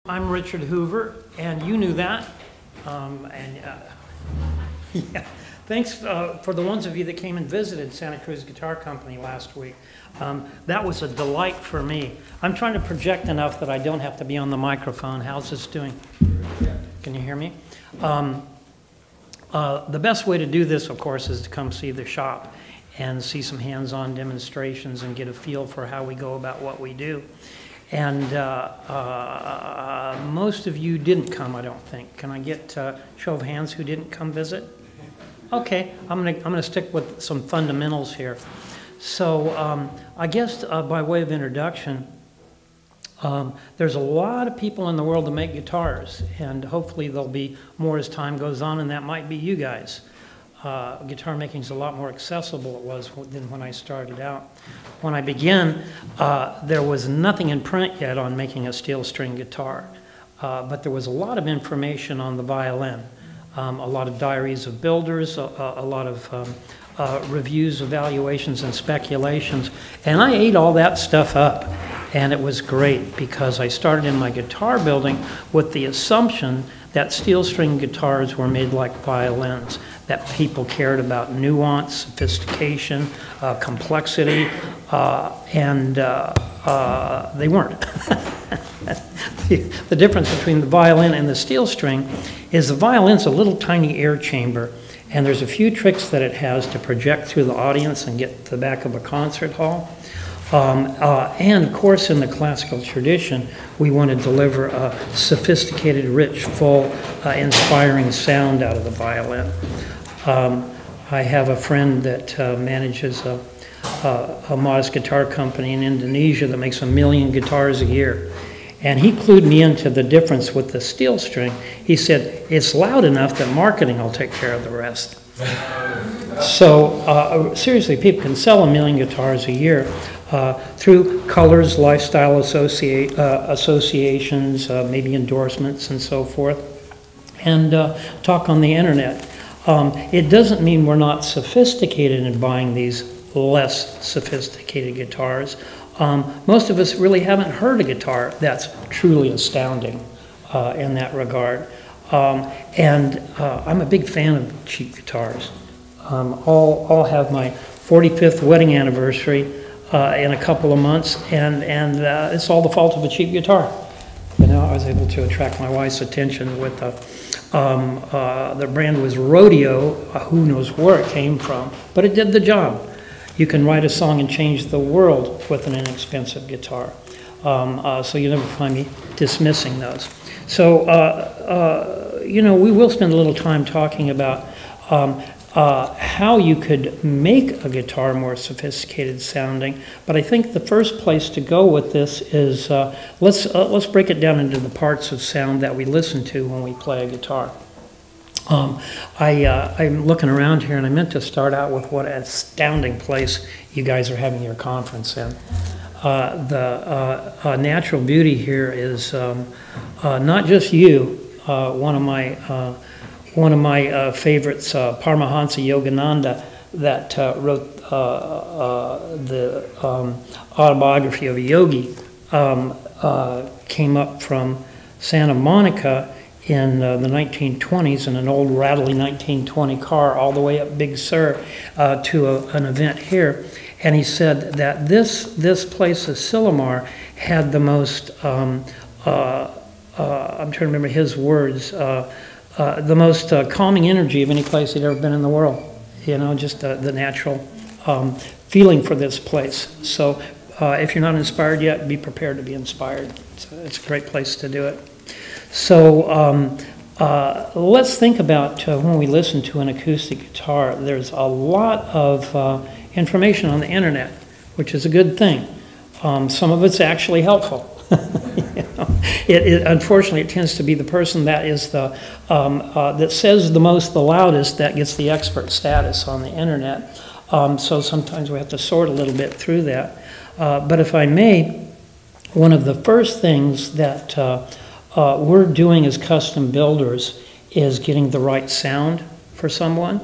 I'm Richard Hoover, and you knew that. Yeah. Thanks for the ones of you that came and visited Santa Cruz Guitar Company last week. That was a delight for me. I'm trying to project enough that I don't have to be on the microphone. How's this doing? Can you hear me? The best way to do this, of course, is to come see the shop and see some hands-on demonstrations and get a feel for how we go about what we do. And most of you didn't come, I don't think. Can I get a show of hands who didn't come visit? Okay, I'm gonna stick with some fundamentals here. So I guess by way of introduction, there's a lot of people in the world that make guitars, and hopefully there'll be more as time goes on, and that might be you guys. Guitar making is a lot more accessible than when I started out. When I began, there was nothing in print yet on making a steel string guitar, but there was a lot of information on the violin, a lot of diaries of builders, a lot of reviews, evaluations, and speculations, and I ate all that stuff up, and it was great because I started in my guitar building with the assumption that steel string guitars were made like violins, that people cared about nuance, sophistication, complexity, and they weren't. The difference between the violin and the steel string is the violin's a little tiny air chamber, and there's a few tricks that it has to project through the audience and get to the back of a concert hall. And of course, in the classical tradition, we want to deliver a sophisticated, rich, full, inspiring sound out of the violin. I have a friend that manages a modest guitar company in Indonesia that makes 1 million guitars a year. And he clued me into the difference with the steel string. He said, it's loud enough that marketing will take care of the rest. So seriously, people can sell 1 million guitars a year through colors, lifestyle associations, maybe endorsements and so forth, and talk on the internet. It doesn't mean we're not sophisticated in buying these less sophisticated guitars. Most of us really haven't heard a guitar that's truly astounding in that regard. And I'm a big fan of cheap guitars. I'll have my 45th wedding anniversary in a couple of months, and it's all the fault of a cheap guitar. You know, I was able to attract my wife's attention with the brand was Rodeo. Who knows where it came from, but it did the job. You can write a song and change the world with an inexpensive guitar. So you never find me dismissing those. So, you know, we will spend a little time talking about how you could make a guitar more sophisticated sounding. But I think the first place to go with this is let's break it down into the parts of sound that we listen to when we play a guitar. I'm looking around here, and I meant to start out with what an astounding place you guys are having your conference in. The natural beauty here is not just you. One of my favorites, Paramahansa Yogananda, that wrote the autobiography of a yogi, came up from Santa Monica in the 1920s in an old rattly 1920 car all the way up Big Sur to an event here. And he said that this place of Silomar had the most, I'm trying to remember his words, the most calming energy of any place he'd ever been in the world. You know, just the natural feeling for this place. So if you're not inspired yet, be prepared to be inspired. It's a great place to do it. So let's think about when we listen to an acoustic guitar. There's a lot of information on the internet, which is a good thing. Some of it's actually helpful. You know, unfortunately, it tends to be the person that is that says the most, the loudest, that gets the expert status on the internet. So sometimes we have to sort a little bit through that. But if I may, one of the first things that we're doing as custom builders is getting the right sound for someone.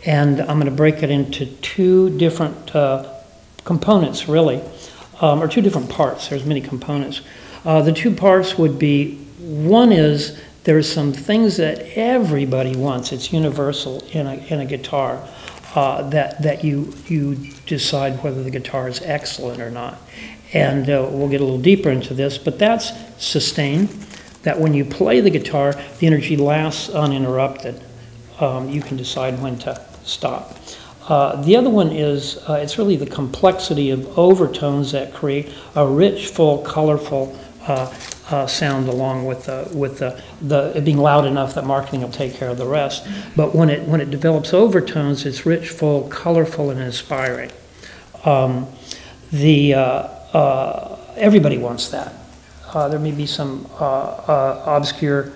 And I'm going to break it into two different components, really, or two different parts. There's many components. The two parts would be One is there's some things that everybody wants. It's universal in a guitar that you decide whether the guitar is excellent or not. And we'll get a little deeper into this, but that's sustain. That when you play the guitar, the energy lasts uninterrupted. You can decide when to stop. The other one is it's really the complexity of overtones that create a rich, full, colorful sound, along with it being loud enough that marketing will take care of the rest. But when it develops overtones, it's rich, full, colorful, and inspiring. Everybody wants that. There may be some obscure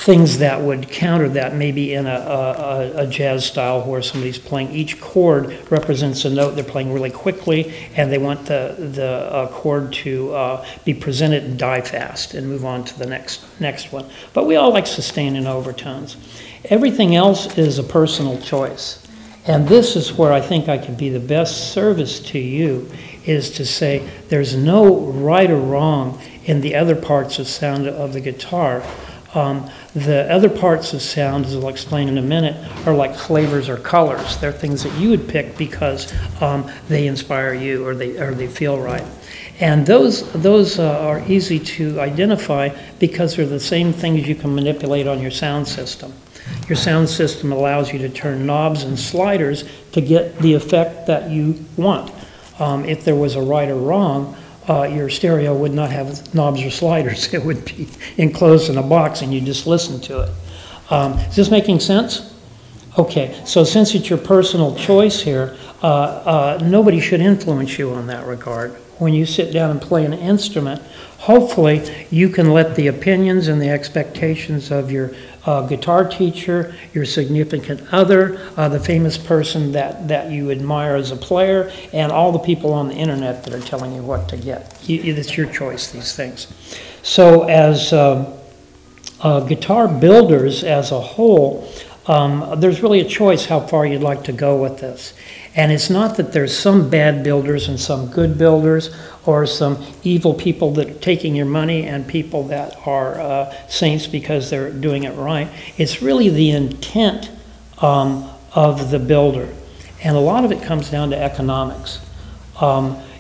things that would counter that, maybe in a jazz style where somebody's playing, each chord represents a note. They're playing really quickly, and they want the chord to be presented and die fast and move on to the next one. But we all like sustain and overtones. Everything else is a personal choice. And this is where I think I can be the best service to you, is to say there's no right or wrong in the other parts of sound of the guitar. The other parts of sound, as I'll explain in a minute, are like flavors or colors. They're things that you would pick because they inspire you, or they feel right. And those are easy to identify because they're the same things you can manipulate on your sound system. Your sound system allows you to turn knobs and sliders to get the effect that you want. If there was a right or wrong, your stereo would not have knobs or sliders. It would be enclosed in a box and you just listen to it. Is this making sense? Okay, so since it's your personal choice here, nobody should influence you on that regard. When you sit down and play an instrument, hopefully you can let the opinions and the expectations of your guitar teacher, your significant other, the famous person that you admire as a player, and all the people on the internet that are telling you what to get. It's your choice, these things. So as guitar builders as a whole, there's really a choice how far you'd like to go with this. And it's not that there's some bad builders and some good builders, or some evil people that are taking your money and people that are saints because they're doing it right. It's really the intent of the builder. And a lot of it comes down to economics.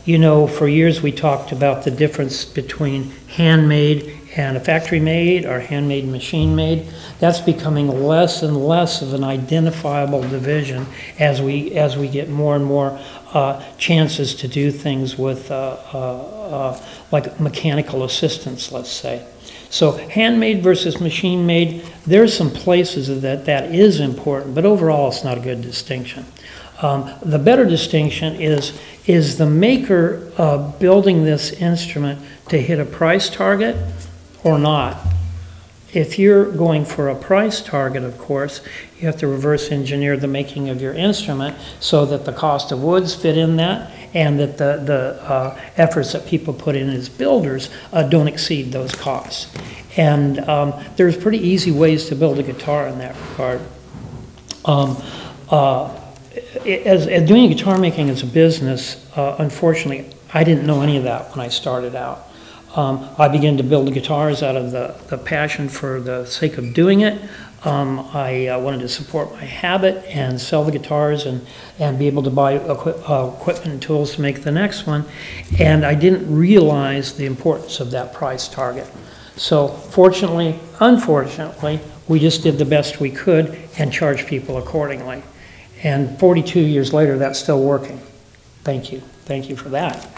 You know, for years we talked about the difference between handmade and a factory made, or handmade and machine made. That's becoming less and less of an identifiable division as we get more and more chances to do things with like mechanical assistance, let's say. So handmade versus machine made, there's some places that is important, but overall it's not a good distinction. The better distinction is the maker building this instrument to hit a price target or not. If you're going for a price target, of course, you have to reverse engineer the making of your instrument so that the cost of woods fit in that, and that the efforts that people put in as builders don't exceed those costs. And there's pretty easy ways to build a guitar in that regard. As doing guitar making as a business, unfortunately, I didn't know any of that when I started out. I began to build the guitars out of the passion for the sake of doing it. I wanted to support my habit and sell the guitars and be able to buy equipment and tools to make the next one. And I didn't realize the importance of that price target. So fortunately, unfortunately, we just did the best we could and charged people accordingly. And 42 years later, that's still working. Thank you. Thank you for that.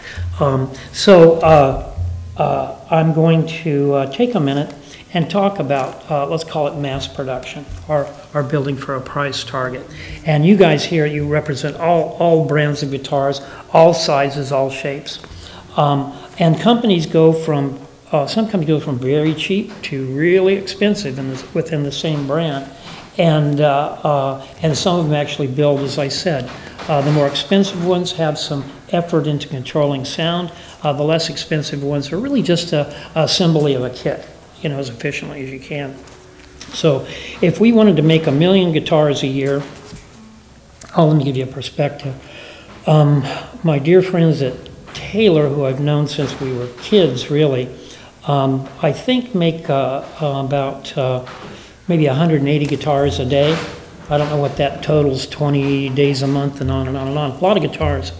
I'm going to take a minute and talk about, let's call it mass production, or building for a price target. And you guys here, you represent all brands of guitars, all sizes, all shapes. And companies go from, some companies go from very cheap to really expensive within the same brand. And some of them actually build, as I said. The more expensive ones have some effort into controlling sound. The less expensive ones are really just a assembly of a kit, you know, as efficiently as you can. So if we wanted to make 1 million guitars a year, let me give you a perspective. My dear friends at Taylor, who I've known since we were kids, really, I think make about maybe 180 guitars a day. I don't know what that totals, 20 days a month and on and on and on. A lot of guitars.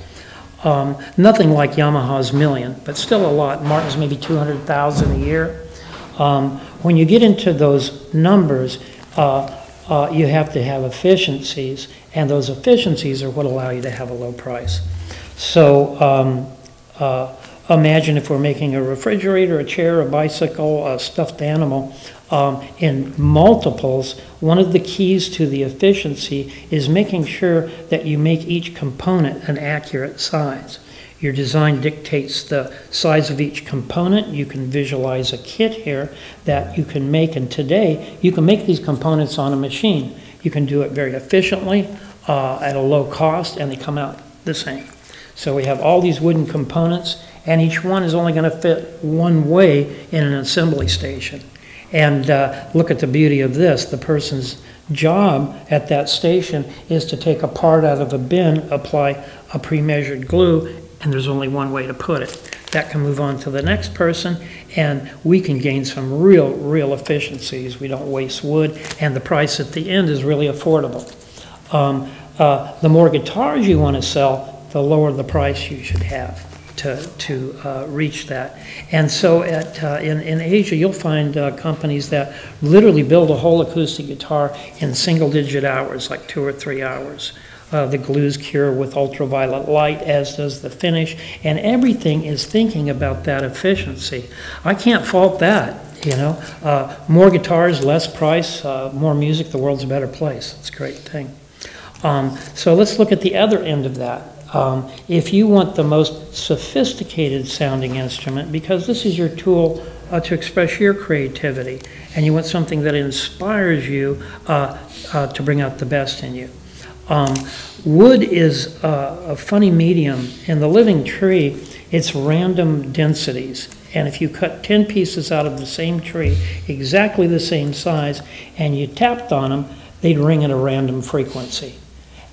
Nothing like Yamaha's million, but still a lot. Martin's maybe 200,000 a year. When you get into those numbers, you have to have efficiencies, and those efficiencies are what allow you to have a low price. So imagine if we're making a refrigerator, a chair, a bicycle, a stuffed animal, in multiples. One of the keys to the efficiency is making sure that you make each component an accurate size. Your design dictates the size of each component. You can visualize a kit here that you can make, and today you can make these components on a machine. You can do it very efficiently at a low cost, and they come out the same. So we have all these wooden components, and each one is only going to fit one way in an assembly station. And look at the beauty of this. The person's job at that station is to take a part out of a bin, apply a pre-measured glue, and there's only one way to put it. That can move on to the next person, and we can gain some real efficiencies. We don't waste wood, and the price at the end is really affordable. The more guitars you want to sell, the lower the price you should have to reach that. And so in Asia, you'll find companies that literally build a whole acoustic guitar in single-digit hours, like 2 or 3 hours. The glues cure with ultraviolet light, as does the finish, and everything is thinking about that efficiency. I can't fault that, you know. More guitars, less price, more music, the world's a better place. It's a great thing. So let's look at the other end of that. If you want the most sophisticated sounding instrument, because this is your tool to express your creativity, and you want something that inspires you to bring out the best in you. Wood is a funny medium. In the living tree, it's random densities. And if you cut 10 pieces out of the same tree, exactly the same size, and you tapped on them, they'd ring at a random frequency.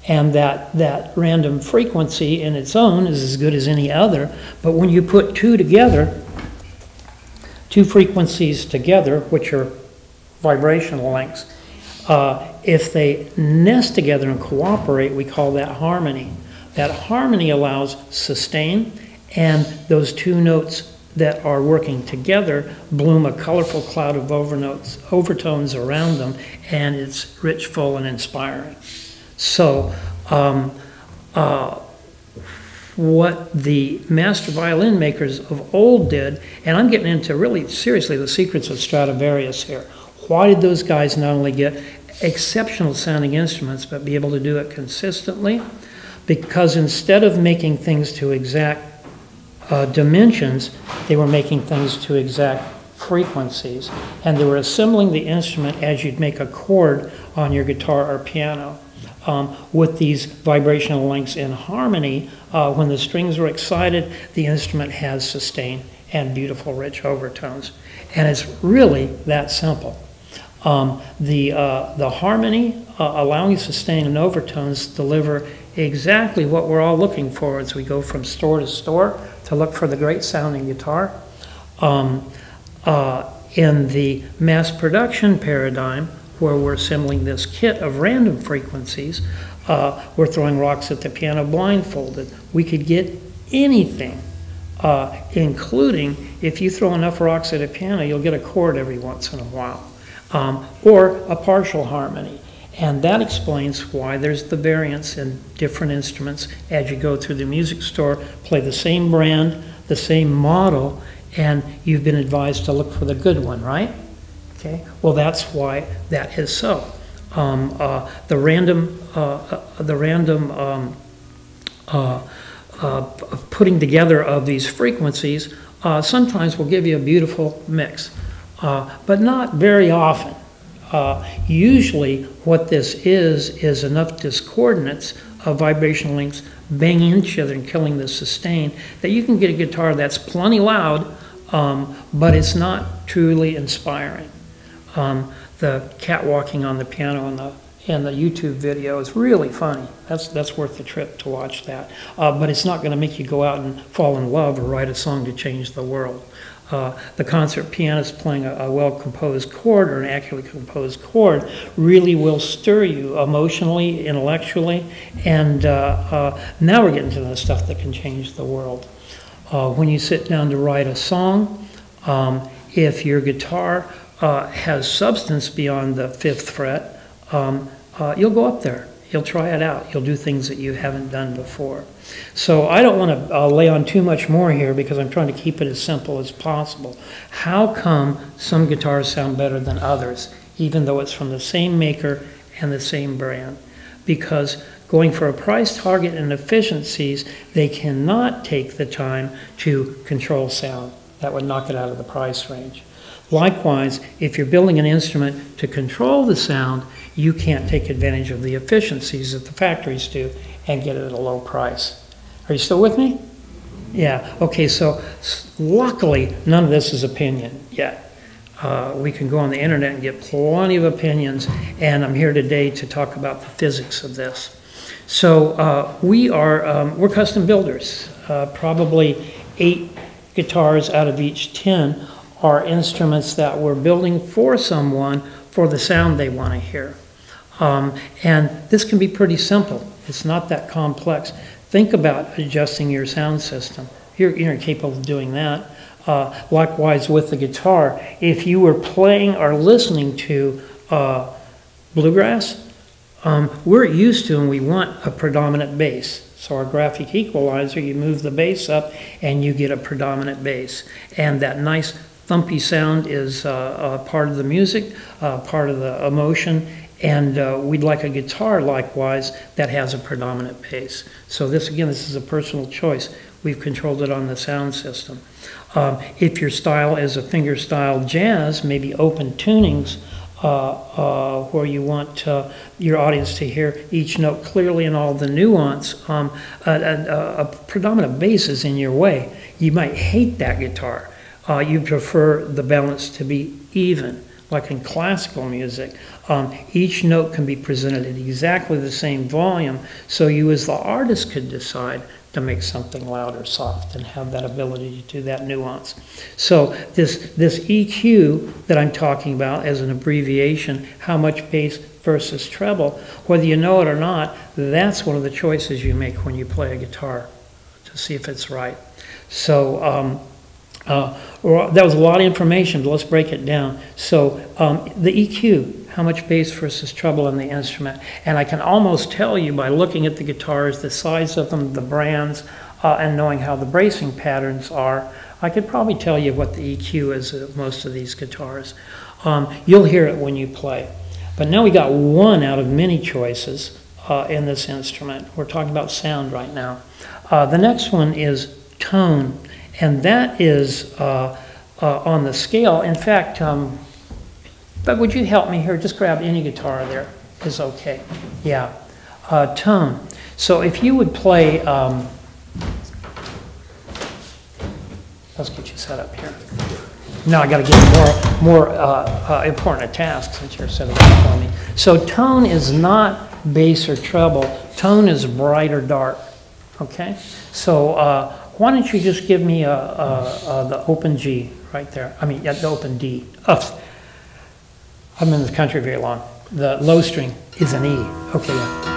And that random frequency in its own is as good as any other, but when you put two frequencies together, which are vibrational lengths, if they nest together and cooperate, we call that harmony. That harmony allows sustain, and those two notes that are working together bloom a colorful cloud of overtones around them, and it's rich, full, and inspiring. So what the master violin makers of old did, and I'm getting into really seriously the secrets of Stradivarius here. Why did those guys not only get exceptional sounding instruments but be able to do it consistently? Because instead of making things to exact dimensions, they were making things to exact frequencies, and they were assembling the instrument as you'd make a chord on your guitar or piano. With these vibrational lengths in harmony, when the strings are excited, the instrument has sustain and beautiful rich overtones. And it's really that simple. The harmony, allowing sustain and overtones, deliver exactly what we're all looking for as we go from store to store to look for the great sounding guitar. In the mass production paradigm, where we're assembling this kit of random frequencies, we're throwing rocks at the piano blindfolded. We could get anything, including if you throw enough rocks at a piano, you'll get a chord every once in a while, or a partial harmony. And that explains why there's the variance in different instruments as you go through the music store, play the same brand, the same model, and you've been advised to look for the good one, right? Okay. Well, that's why that is so. The random putting together of these frequencies sometimes will give you a beautiful mix, but not very often. Usually what this is enough discordance of vibrational links banging into each other and killing the sustain that you can get a guitar that's plenty loud, but it's not truly inspiring. The cat walking on the piano in the YouTube video. It's really funny. That's worth the trip to watch that. But it's not going to make you go out and fall in love or write a song to change the world. The concert pianist playing a well-composed chord or an accurately composed chord really will stir you emotionally, intellectually, and now we're getting to the stuff that can change the world. When you sit down to write a song, if your guitar has substance beyond the 5th fret, you'll go up there. You'll try it out. You'll do things that you haven't done before. So I don't want to lay on too much more here because I'm trying to keep it as simple as possible. How come some guitars sound better than others, even though it's from the same maker and the same brand? Because going for a price target and efficiencies, they cannot take the time to control sound. That would knock it out of the price range. Likewise, if you're building an instrument to control the sound, you can't take advantage of the efficiencies that the factories do and get it at a low price. Are you still with me? Yeah, okay, so luckily none of this is opinion yet. We can go on the internet and get plenty of opinions, and I'm here today to talk about the physics of this. So we're custom builders. Probably 8 guitars out of each 10 are instruments that we're building for someone for the sound they want to hear. And this can be pretty simple. It's not that complex. Think about adjusting your sound system. You're capable of doing that. Likewise with the guitar, if you were playing or listening to bluegrass, we're used to and we want a predominant bass. So our graphic equalizer, you move the bass up and you get a predominant bass. And that nice thumpy sound is part of the music, part of the emotion, and we'd like a guitar, likewise, that has a predominant bass. So this is a personal choice. We've controlled it on the sound system. If your style is a finger-style jazz, maybe open tunings, where you want your audience to hear each note clearly and all the nuance, a predominant bass is in your way. You might hate that guitar. You prefer the balance to be even, like in classical music. Each note can be presented at exactly the same volume, so you as the artist could decide to make something loud or soft and have that ability to do that nuance. So this EQ that I'm talking about as an abbreviation, how much bass versus treble, whether you know it or not, that's one of the choices you make when you play a guitar to see if it's right. So that was a lot of information, but let's break it down. So the EQ, how much bass versus treble in the instrument. And I can almost tell you by looking at the guitars, the size of them, the brands, and knowing how the bracing patterns are, I could probably tell you what the EQ is of most of these guitars. You'll hear it when you play. But now we got one out of many choices in this instrument. We're talking about sound right now. The next one is tone. And that is on the scale. In fact, but would you help me here? Just grab any guitar there is okay. Yeah. Tone. So if you would play, let's get you set up here. Now I got to get more important a task since you're setting up for me. So tone is not bass or treble. Tone is bright or dark. Okay. So why don't you just give me the open G right there? I mean, the open D. I've been in this country very long. The low string is an E. Okay, yeah.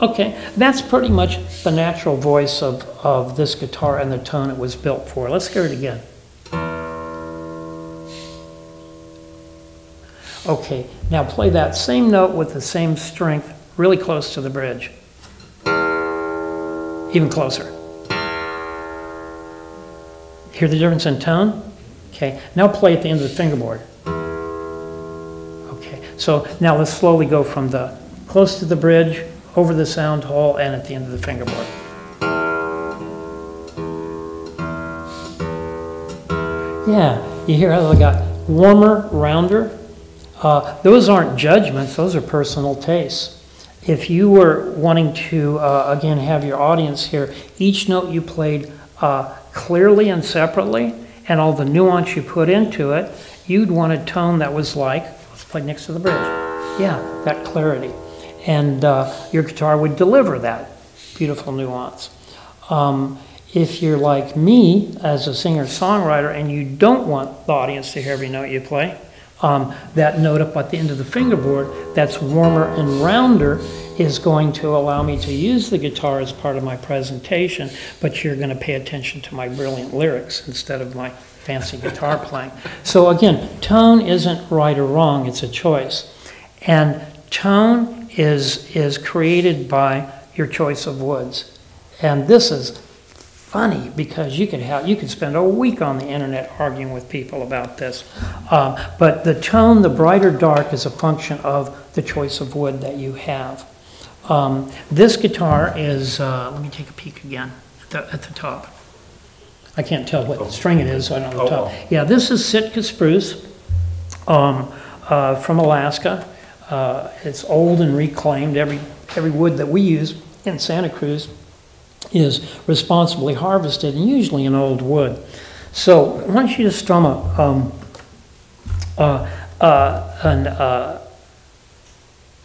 Okay, that's pretty much the natural voice of this guitar and the tone it was built for. Let's hear it again. Okay, now play that same note with the same strength really close to the bridge. Even closer. Hear the difference in tone? Okay, now play at the end of the fingerboard. Okay, so now let's slowly go from the close to the bridge, over the sound hole, and at the end of the fingerboard. Yeah, you hear how they got warmer, rounder? Those aren't judgments, those are personal tastes. If you were wanting to, again, have your audience hear each note you played clearly and separately, and all the nuance you put into it, you'd want a tone that was like, let's play next to the bridge. Yeah, that clarity. And your guitar would deliver that beautiful nuance. If you're like me as a singer-songwriter and you don't want the audience to hear every note you play, that note up at the end of the fingerboard that's warmer and rounder is going to allow me to use the guitar as part of my presentation, but you're going to pay attention to my brilliant lyrics instead of my fancy guitar playing. So again, tone isn't right or wrong, it's a choice. And tone is created by your choice of woods. And this is funny because you could spend a week on the internet arguing with people about this. But the tone, the bright or dark, is a function of the choice of wood that you have. This guitar is, let me take a peek again at the top. I can't tell what string it is, so I don't know the top. Yeah, this is Sitka spruce from Alaska. It's old and reclaimed. Every wood that we use in Santa Cruz is responsibly harvested, and usually an old wood. So I want you to strum an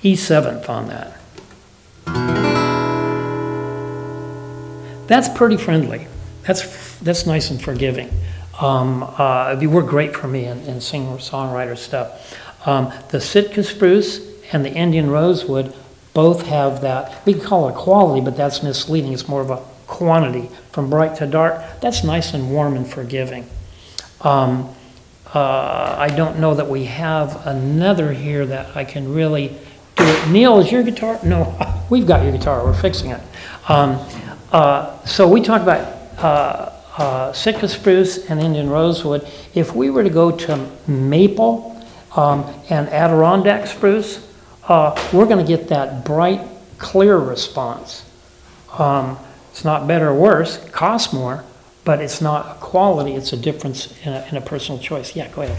E7th on that. That's pretty friendly. That's nice and forgiving. It worked great for me in singer-songwriter stuff. The Sitka spruce and the Indian rosewood both have that. We can call it quality, but that's misleading. It's more of a quantity. From bright to dark, that's nice and warm and forgiving. I don't know that we have another here that I can really do it. Neil, is your guitar? No, we've got your guitar. We're fixing it. So we talked about Sitka spruce and Indian rosewood. If we were to go to maple and Adirondack spruce, we're going to get that bright, clear response. It's not better or worse, it costs more, but it's not a quality, it's a difference in a personal choice. Yeah, go ahead.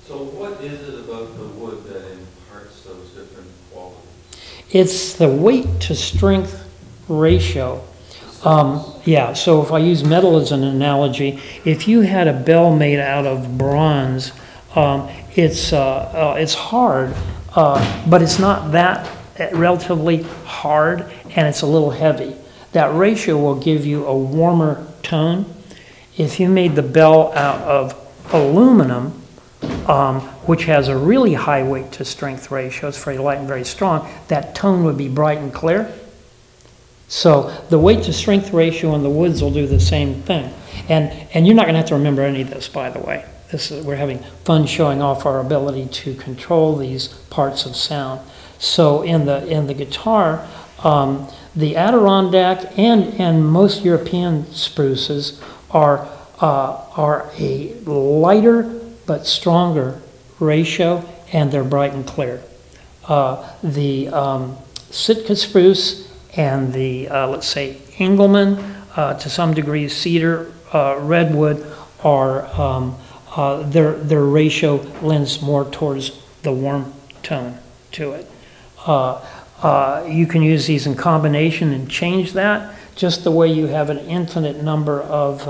So what is it about the wood that imparts those different qualities? It's the weight to strength ratio. Yeah, so if I use metal as an analogy, if you had a bell made out of bronze, it's hard, but it's not that relatively hard, and it's a little heavy. That ratio will give you a warmer tone. If you made the bell out of aluminum, which has a really high weight to strength ratio, it's very light and very strong, that tone would be bright and clear. So the weight to strength ratio in the woods will do the same thing. And you're not going to have to remember any of this, by the way. We're having fun showing off our ability to control these parts of sound. So in the guitar, the Adirondack and most European spruces are a lighter but stronger ratio, and they're bright and clear. The Sitka spruce and the let's say Engelmann, to some degree cedar, redwood, are their ratio lends more towards the warm tone to it. You can use these in combination and change that, just the way you have an infinite number of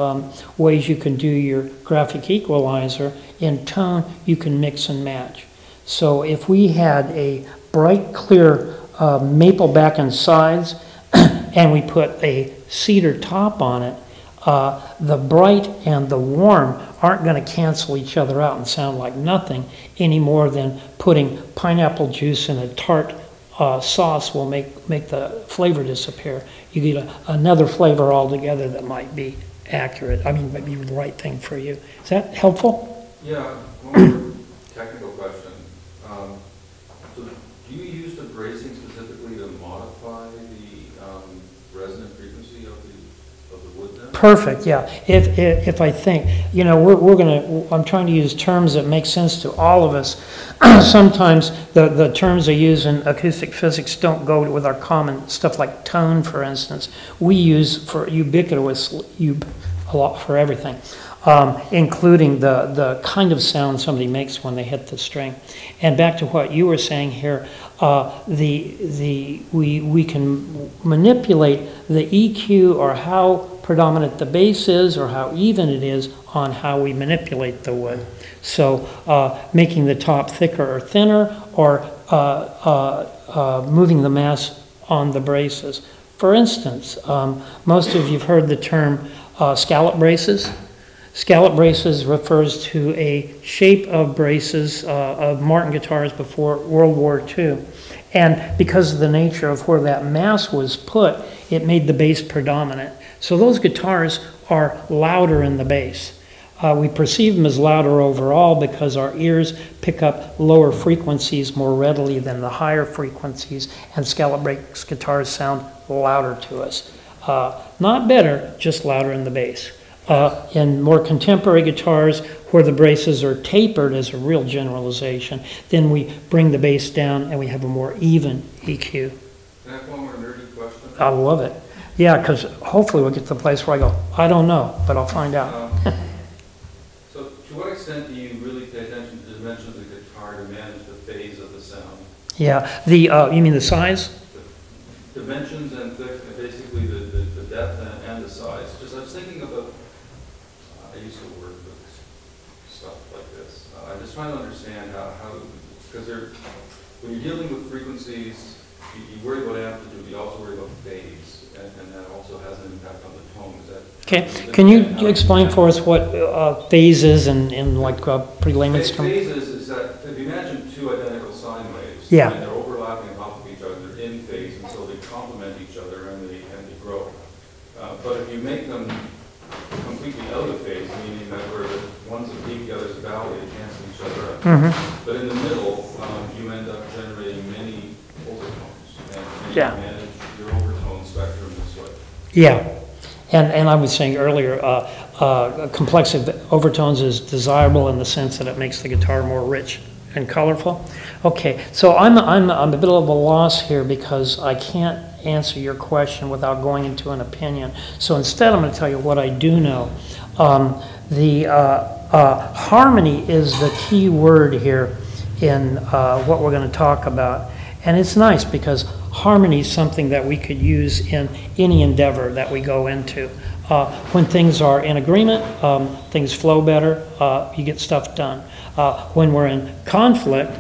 ways you can do your graphic equalizer. In tone, you can mix and match. So if we had a bright, clear maple back and sides, and we put a cedar top on it, the bright and the warm aren't going to cancel each other out and sound like nothing any more than putting pineapple juice in a tart sauce will make the flavor disappear. You get another flavor altogether that might be accurate. I mean, might be the right thing for you. Is that helpful? Yeah. One more technical question. So do you use the bracing specifically to modify the resonant frequency of the wood then? Perfect, yeah. If I think, you know, I'm trying to use terms that make sense to all of us. Sometimes the terms I use in acoustic physics don't go with our common stuff like tone, for instance. We use for ubiquitous, a lot for everything, including the kind of sound somebody makes when they hit the string. And back to what you were saying here, we can manipulate the EQ or how predominant the bass is or how even it is on how we manipulate the wood. So making the top thicker or thinner, or moving the mass on the braces. For instance, most of you have heard the term scallop braces. Scallop braces refers to a shape of braces of Martin guitars before World War II. And because of the nature of where that mass was put, it made the bass predominant. So those guitars are louder in the bass. We perceive them as louder overall because our ears pick up lower frequencies more readily than the higher frequencies, and scallop brace guitars sound louder to us. Not better, just louder in the bass. In more contemporary guitars, where the braces are tapered as a real generalization, then we bring the bass down and we have a more even EQ. Can I have one more nerdy question? I love it. Yeah, because hopefully we'll get to the place where I go, I don't know, but I'll find out. So to what extent do you really pay attention to the dimension of the guitar to manage the phase of the sound? Yeah, you mean the size? The dimensions and basically the depth and the size. Just I was thinking about, I used to work with stuff like this. I'm just trying to understand how because when you're dealing with frequencies, you worry about amplitude, you also worry about phase, and that also has an impact on the tone. Is that okay? Can you explain for us what phase is in like pretty layman's terms? Phase is that if you imagine two identical sine waves, yeah, and they're overlapping on top of each other, they're in phase, and so they complement each other and they grow. But if you make them completely out of phase, meaning that where one's a peak, the other's a valley, they cancel each other out. Mm-hmm. But in the middle, you end up generating many overtones, and yeah, you manage your overtone spectrum this way. Yeah, and I was saying earlier, complexity of overtones is desirable in the sense that it makes the guitar more rich and colorful. Okay, so I'm a bit of a loss here because I can't answer your question without going into an opinion. So instead, I'm going to tell you what I do know. Harmony is the key word here in what we're going to talk about. And it's nice because harmony is something that we could use in any endeavor that we go into. When things are in agreement, things flow better, you get stuff done. When we're in conflict,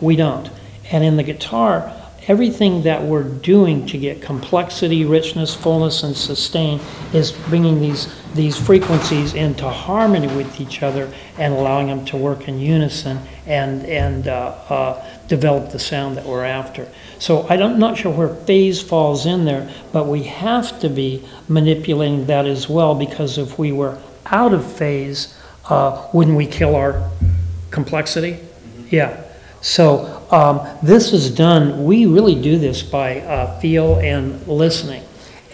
we don't. And in the guitar, everything that we're doing to get complexity, richness, fullness, and sustain is bringing these frequencies into harmony with each other and allowing them to work in unison and develop the sound that we're after. So I'm not sure where phase falls in there, but we have to be manipulating that as well, because if we were out of phase, wouldn't we kill our complexity? Mm-hmm. Yeah. So this is done, we really do this by feel and listening.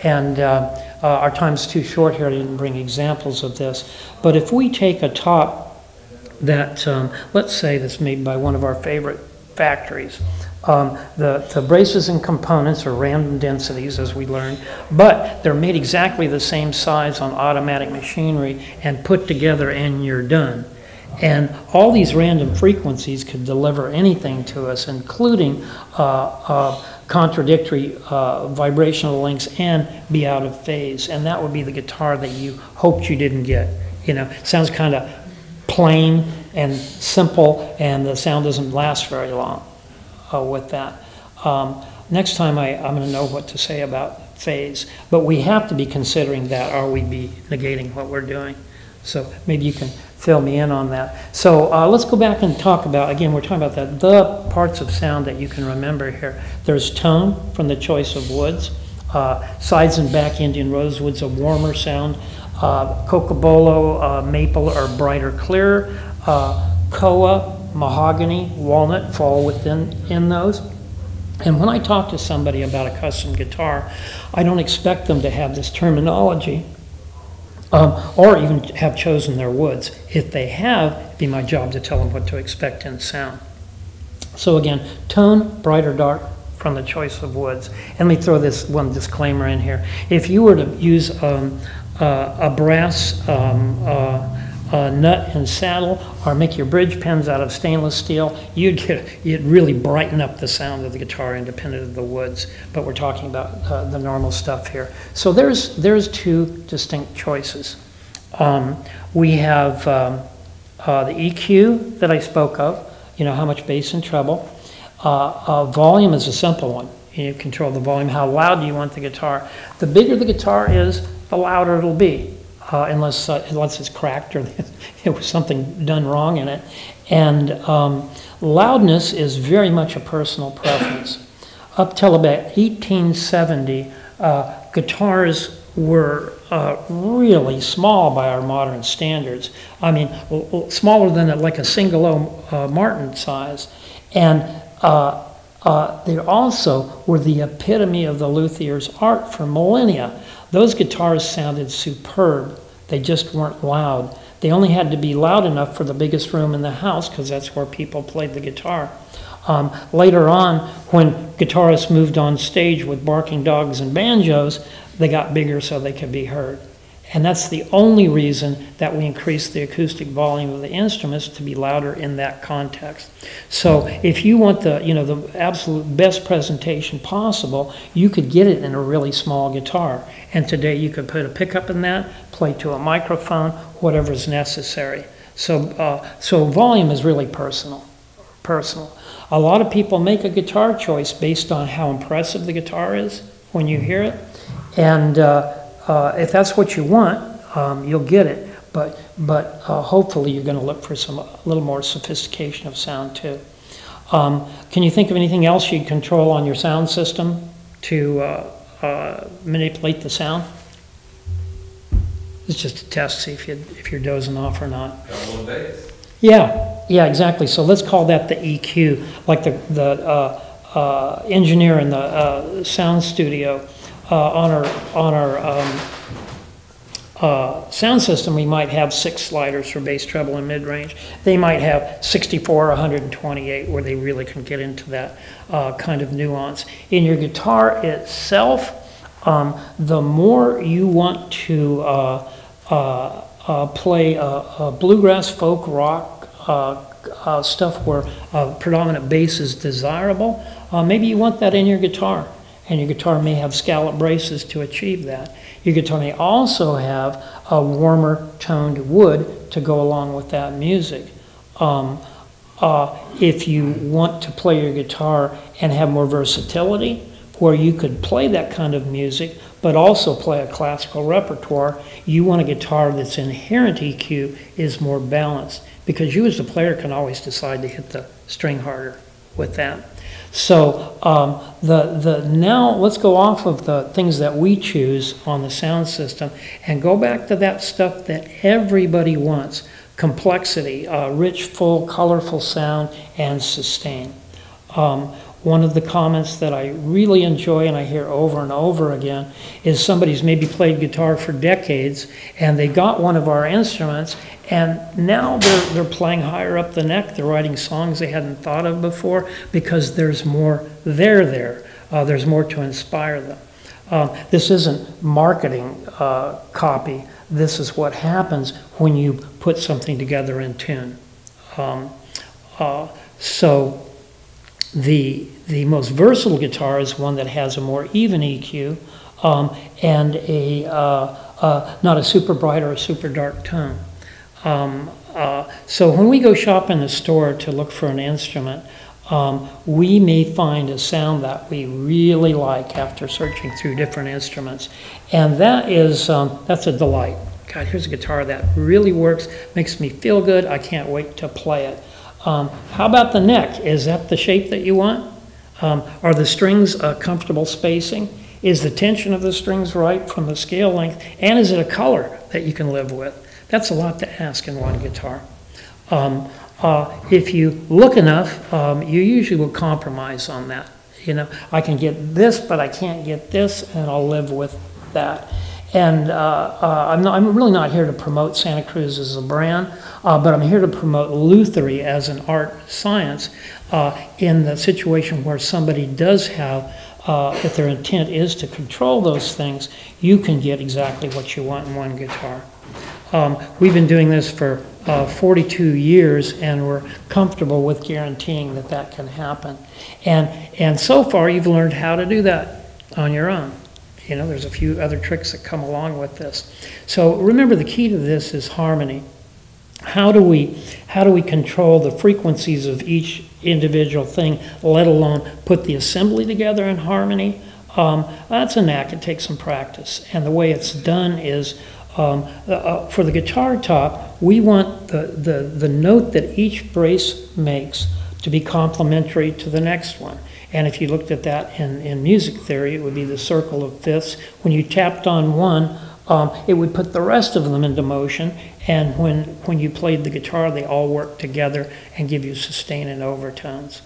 And our time's too short here, I didn't bring examples of this. But if we take a top that, let's say that's made by one of our favorite factories, the braces and components are random densities, as we learned, but they're made exactly the same size on automatic machinery and put together and you're done. And all these random frequencies could deliver anything to us, including contradictory vibrational links, and be out of phase. And that would be the guitar that you hoped you didn't get. You know, it sounds kind of plain and simple, and the sound doesn't last very long with that. Next time I'm going to know what to say about phase. But we have to be considering that, or we'd be negating what we're doing. So maybe you can fill me in on that. So let's go back and talk about, again, we're talking about that, the parts of sound that you can remember here. There's tone from the choice of woods. Sides and back Indian rosewood's a warmer sound. Cocobolo, maple are brighter, clearer. Koa, mahogany, walnut fall in those. And when I talk to somebody about a custom guitar, I don't expect them to have this terminology. Or even have chosen their woods. If they have, it'd be my job to tell them what to expect in sound. So again, tone, bright or dark, from the choice of woods. And let me throw this one disclaimer in here. If you were to use a brass nut and saddle, or make your bridge pins out of stainless steel, you'd really brighten up the sound of the guitar independent of the woods. But we're talking about the normal stuff here. So there's two distinct choices. We have the EQ that I spoke of, how much bass and treble. Volume is a simple one. You control the volume. How loud do you want the guitar? The bigger the guitar is, the louder it'll be, unless it's cracked or there was something done wrong in it. And loudness is very much a personal preference. Up till about 1870, guitars were really small by our modern standards. I mean, smaller than like a single O Martin size. And they also were the epitome of the luthier's art for millennia. Those guitars sounded superb. They just weren't loud. They only had to be loud enough for the biggest room in the house because that's where people played the guitar. Later on, when guitarists moved on stage with barking dogs and banjos, they got bigger so they could be heard. And that's the only reason that we increased the acoustic volume of the instruments, to be louder in that context. So if you want the absolute best presentation possible, you could get it in a really small guitar. And today you could put a pickup in that, play to a microphone, whatever is necessary. So volume is really personal. A lot of people make a guitar choice based on how impressive the guitar is when you hear it. And if that's what you want, you'll get it. But hopefully you're going to look for a little more sophistication of sound too. Can you think of anything else you'd control on your sound system to manipulate the sound? It's just a test, see if you're dozing off or not. Double bass. Yeah, exactly. So let's call that the EQ, like the engineer in the sound studio. On our sound system, we might have 6 sliders for bass, treble, and mid-range. They might have 64 or 128 where they really can get into that kind of nuance. In your guitar itself, the more you want to play bluegrass, folk, rock, stuff where predominant bass is desirable, maybe you want that in your guitar. And your guitar may have scallop braces to achieve that. Your guitar may also have a warmer toned wood to go along with that music. If you want to play your guitar and have more versatility, where you could play that kind of music, but also play a classical repertoire, you want a guitar that's inherent EQ is more balanced, because you as the player can always decide to hit the string harder with that. So now let's go off of the things that we choose on the sound system and go back to that stuff that everybody wants: complexity, rich, full, colorful sound, and sustain. One of the comments that I really enjoy and I hear over and over again is somebody's maybe played guitar for decades and they got one of our instruments and now they're playing higher up the neck. They're writing songs they hadn't thought of before because there's more there. There's more to inspire them. This isn't marketing copy. This is what happens when you put something together in tune. So the most versatile guitar is one that has a more even EQ and not a super bright or a super dark tone. So when we go shop in the store to look for an instrument, we may find a sound that we really like after searching through different instruments, and that's a delight. God, here's a guitar that really works, makes me feel good. I can't wait to play it. How about the neck? Is that the shape that you want? Are the strings a comfortable spacing? Is the tension of the strings right from the scale length? And is it a color that you can live with? That's a lot to ask in one guitar. If you look enough, you usually will compromise on that. I can get this, but I can't get this, and I'll live with that. And I'm really not here to promote Santa Cruz as a brand, but I'm here to promote lutherie as an art science in the situation where somebody does have, if their intent is to control those things, you can get exactly what you want in one guitar. We've been doing this for 42 years, and we're comfortable with guaranteeing that that can happen. And so far, you've learned how to do that on your own. You know, there's a few other tricks that come along with this. So remember, the key to this is harmony. How do we control the frequencies of each individual thing, let alone put the assembly together in harmony? That's a knack. It takes some practice. And the way it's done is, for the guitar top, we want the note that each brace makes to be complementary to the next one. And if you looked at that in music theory, it would be the circle of fifths. When you tapped on one, it would put the rest of them into motion. And when you played the guitar, they all work together and give you sustain and overtones.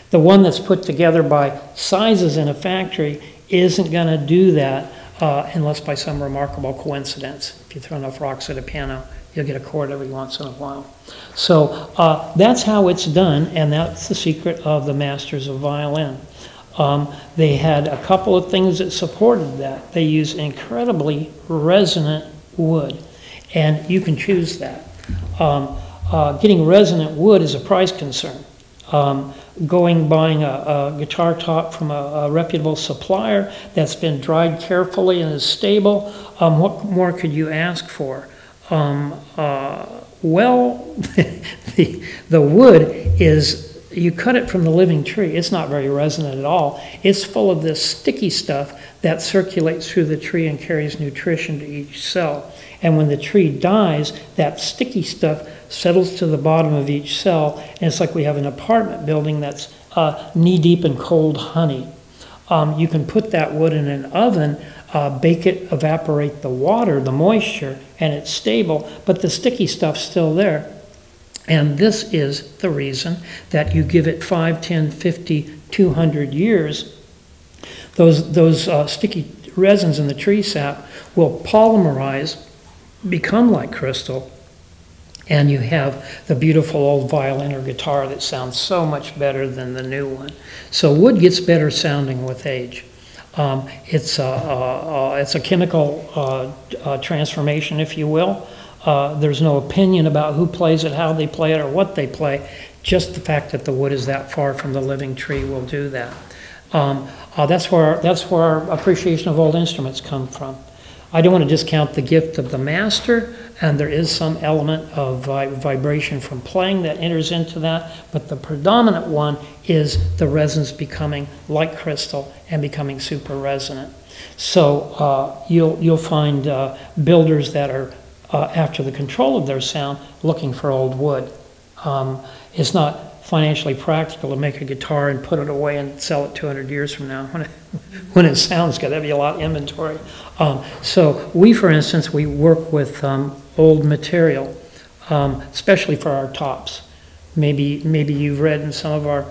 The one that's put together by sizes in a factory isn't going to do that unless by some remarkable coincidence. If you throw enough rocks at a piano, you'll get a chord every once in a while. So that's how it's done, and that's the secret of the masters of violin. They had a couple of things that supported that. They use incredibly resonant wood, and you can choose that. Getting resonant wood is a price concern. Buying a guitar top from a reputable supplier that's been dried carefully and is stable, what more could you ask for? Well, the wood is, you cut it from the living tree. It's not very resonant at all. It's full of this sticky stuff that circulates through the tree and carries nutrition to each cell. And when the tree dies, that sticky stuff settles to the bottom of each cell, and it's like we have an apartment building that's knee-deep in cold honey. You can put that wood in an oven, bake it, evaporate the water, the moisture, and it's stable, but the sticky stuff's still there. And this is the reason that you give it 5, 10, 50, 200 years. Those sticky resins in the tree sap will polymerize, become like crystal, and you have the beautiful old violin or guitar that sounds so much better than the new one. So wood gets better sounding with age. It's a chemical transformation, if you will. There's no opinion about who plays it, how they play it, or what they play. Just the fact that the wood is that far from the living tree will do that. That's where our appreciation of old instruments come from. I don't want to discount the gift of the master, and there is some element of vibration from playing that enters into that, but the predominant one is the resonance becoming like crystal and becoming super resonant. So you'll find builders that are after the control of their sound looking for old wood. It's not financially practical to make a guitar and put it away and sell it 200 years from now when it sounds good. That'd be a lot of inventory. So we, for instance, we work with old material, especially for our tops. Maybe you've read in some of our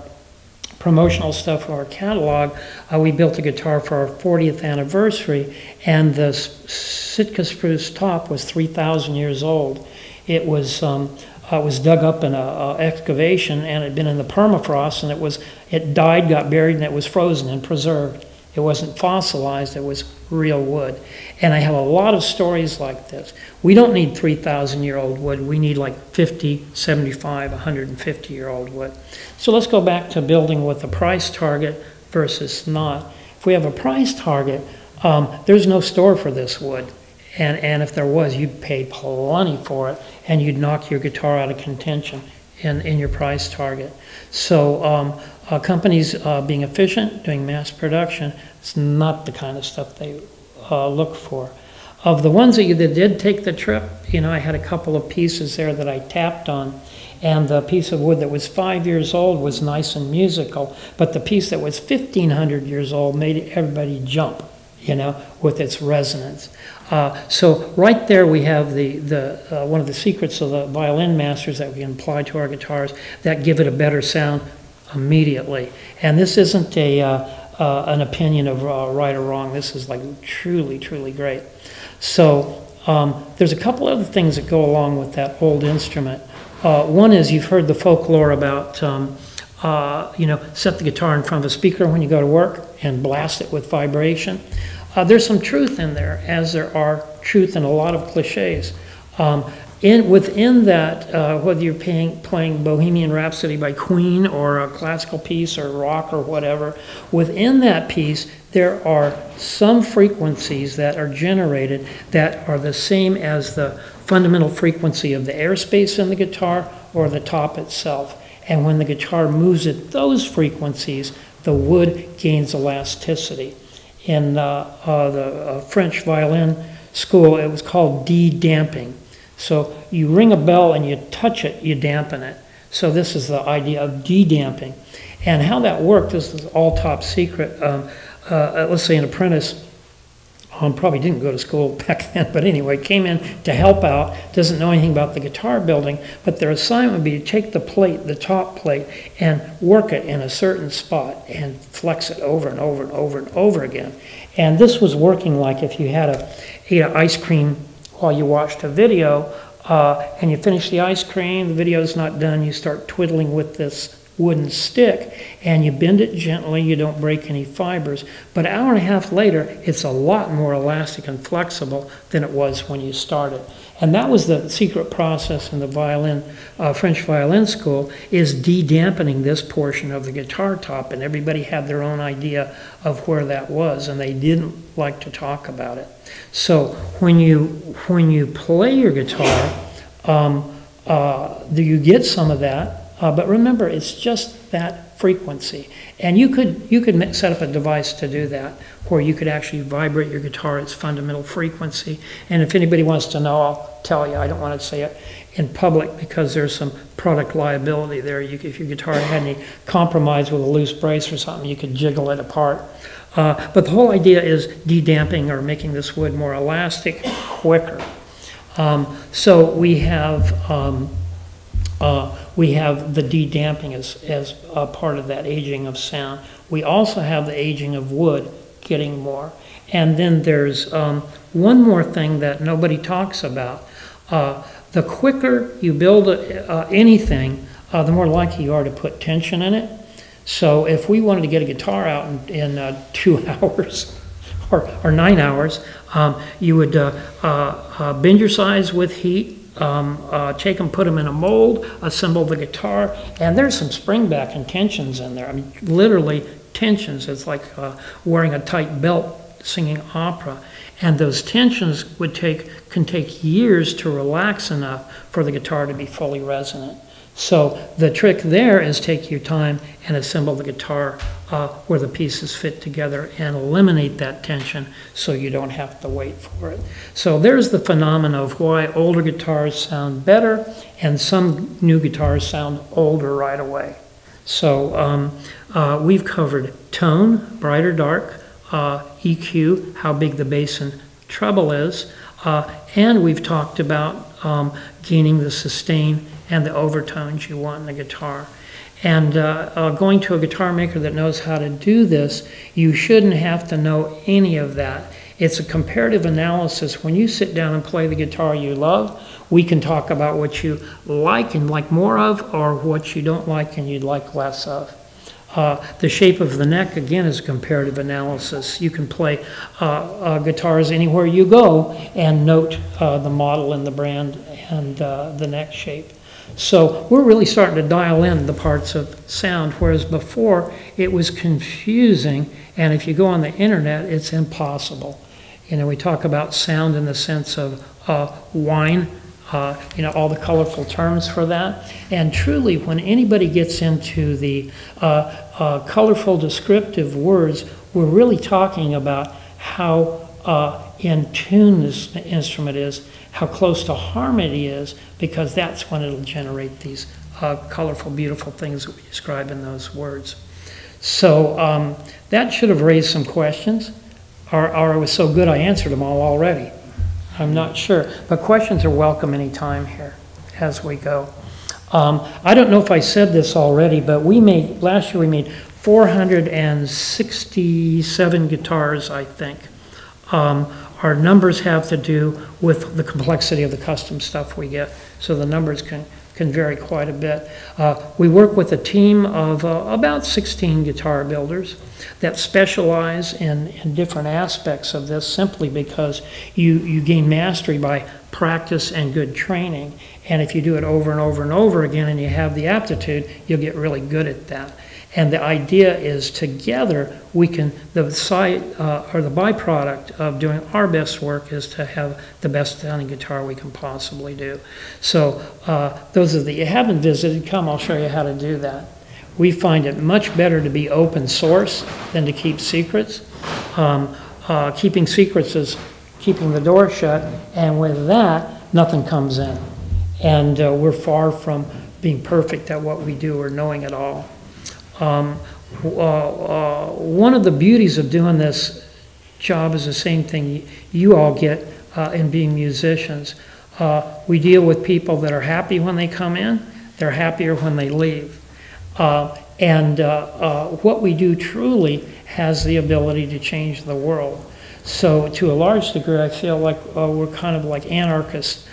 promotional stuff for our catalog, we built a guitar for our 40th anniversary, and the Sitka spruce top was 3,000 years old. It was dug up in an excavation, and it had been in the permafrost, and it died, got buried, and it was frozen and preserved. It wasn't fossilized, it was real wood. And I have a lot of stories like this. We don't need 3,000-year-old wood. We need like 50, 75, 150-year-old wood. So let's go back to building with a price target versus not. If we have a price target, there's no store for this wood. And if there was, you'd pay plenty for it, and you'd knock your guitar out of contention in your price target. So companies being efficient, doing mass production, it's not the kind of stuff they look for. Of the ones that did take the trip, I had a couple of pieces there that I tapped on, and the piece of wood that was 5 years old was nice and musical, but the piece that was 1,500 years old made everybody jump, with its resonance. So right there we have one of the secrets of the violin masters that we can apply to our guitars that give it a better sound immediately. And this isn't an opinion of right or wrong. This is like truly, truly great. So there's a couple other things that go along with that old instrument. One is you've heard the folklore about set the guitar in front of a speaker when you go to work and blast it with vibration. There's some truth in there, as there are truth in a lot of cliches. Within that, whether you're playing Bohemian Rhapsody by Queen or a classical piece or rock or whatever, within that piece there are some frequencies that are generated that are the same as the fundamental frequency of the airspace in the guitar or the top itself. And when the guitar moves at those frequencies, the wood gains elasticity. In the French violin school, it was called de-damping. So you ring a bell and you touch it, you dampen it. So this is the idea of de-damping. And how that worked, this is all top secret. Let's say an apprentice probably didn't go to school back then, but anyway, came in to help out, doesn't know anything about the guitar building, but their assignment would be to take the plate, the top plate, and work it in a certain spot and flex it over and over and over and over again. And this was working like if you had ate an ice cream while you watched a video, and you finish the ice cream, the video's not done, you start twiddling with this wooden stick, and you bend it gently, you don't break any fibers. But an hour and a half later, it's a lot more elastic and flexible than it was when you started. And that was the secret process in the French violin school, is de-dampening this portion of the guitar top, and everybody had their own idea of where that was, and they didn't like to talk about it. So when you play your guitar, you get some of that, but remember, it's just that frequency. And you could set up a device to do that, where you could actually vibrate your guitar at its fundamental frequency. And if anybody wants to know, I'll tell you. I don't want to say it in public because there's some product liability there. If your guitar had any compromise with a loose brace or something, you could jiggle it apart. But the whole idea is de-damping, or making this wood more elastic, quicker. So we have the de-damping as a part of that aging of sound. We also have the aging of wood getting more. And then there's one more thing that nobody talks about. The quicker you build anything, the more likely you are to put tension in it. So if we wanted to get a guitar out in 2 hours or 9 hours, you would bend your sides with heat, take them, put them in a mold, assemble the guitar, and there's some spring back and tensions in there. I mean, literally tensions. It's like wearing a tight belt singing opera. And those tensions can take years to relax enough for the guitar to be fully resonant. So the trick there is take your time and assemble the guitar where the pieces fit together and eliminate that tension so you don't have to wait for it. So there's the phenomena of why older guitars sound better and some new guitars sound older right away. So we've covered tone, bright or dark, EQ, how big the bass and treble is, and we've talked about gaining the sustain and the overtones you want in the guitar. And going to a guitar maker that knows how to do this, you shouldn't have to know any of that. It's a comparative analysis. When you sit down and play the guitar you love, we can talk about what you like and like more of, or what you don't like and you'd like less of. The shape of the neck, again, is a comparative analysis. You can play guitars anywhere you go and note the model and the brand and the neck shape. So we're really starting to dial in the parts of sound, whereas before it was confusing, and if you go on the internet, it's impossible. You know, we talk about sound in the sense of wine, you know, all the colorful terms for that. And truly, when anybody gets into the colorful descriptive words, we're really talking about how in tune this instrument is, how close to harmony is, because that's when it'll generate these colorful, beautiful things that we describe in those words. So that should have raised some questions, or it was so good I answered them all already. I'm not sure, but questions are welcome anytime here as we go. I don't know if I said this already, but last year we made 467 guitars, I think. Our numbers have to do with the complexity of the custom stuff we get, so the numbers can can vary quite a bit. We work with a team of about 16 guitar builders that specialize in different aspects of this, simply because you gain mastery by practice and good training. And if you do it over and over and over again and you have the aptitude, you'll get really good at that. And the idea is together we can, the side or the byproduct of doing our best work is to have the best sounding guitar we can possibly do. So those of you haven't visited, come, I'll show you how to do that. We find it much better to be open source than to keep secrets. Keeping secrets is keeping the door shut, and with that, nothing comes in. And we're far from being perfect at what we do or knowing it all. One of the beauties of doing this job is the same thing you all get in being musicians. We deal with people that are happy when they come in, they're happier when they leave. What we do truly has the ability to change the world. So to a large degree, I feel like we're kind of like anarchists.